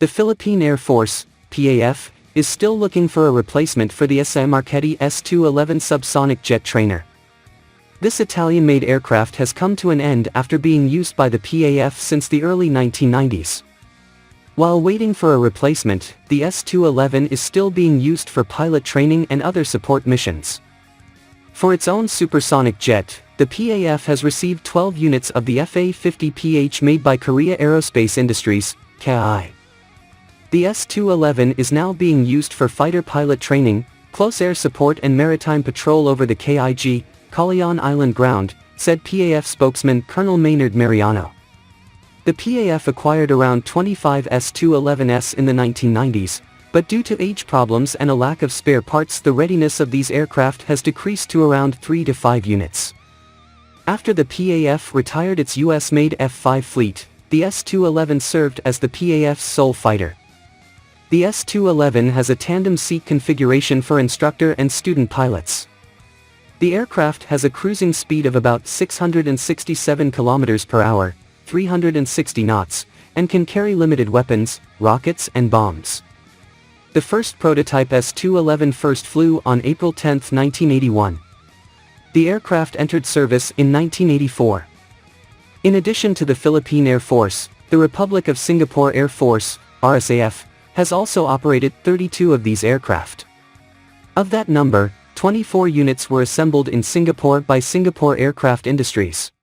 The Philippine Air Force, PAF, is still looking for a replacement for the SIAI-Marchetti S.211 subsonic jet trainer. This Italian-made aircraft has come to an end after being used by the PAF since the early 1990s. While waiting for a replacement, the S.211 is still being used for pilot training and other support missions. For its own supersonic jet, the PAF has received 12 units of the FA-50PH made by Korea Aerospace Industries, KAI. The S.211 is now being used for fighter pilot training, close air support and maritime patrol over the Kalayaan Island Ground, said PAF spokesman Colonel Maynard Mariano. The PAF acquired around 25 S.211s in the 1990s, but due to age problems and a lack of spare parts, the readiness of these aircraft has decreased to around 3 to 5 units. After the PAF retired its US-made F-5 fleet, the S.211 served as the PAF's sole fighter. The S.211 has a tandem seat configuration for instructor and student pilots. The aircraft has a cruising speed of about 667 km per hour, 360 knots, and can carry limited weapons, rockets and bombs. The first prototype S.211 first flew on April 10, 1981. The aircraft entered service in 1984. In addition to the Philippine Air Force, the Republic of Singapore Air Force, RSAF, has also operated 32 of these aircraft. Of that number, 24 units were assembled in Singapore by Singapore Aircraft Industries.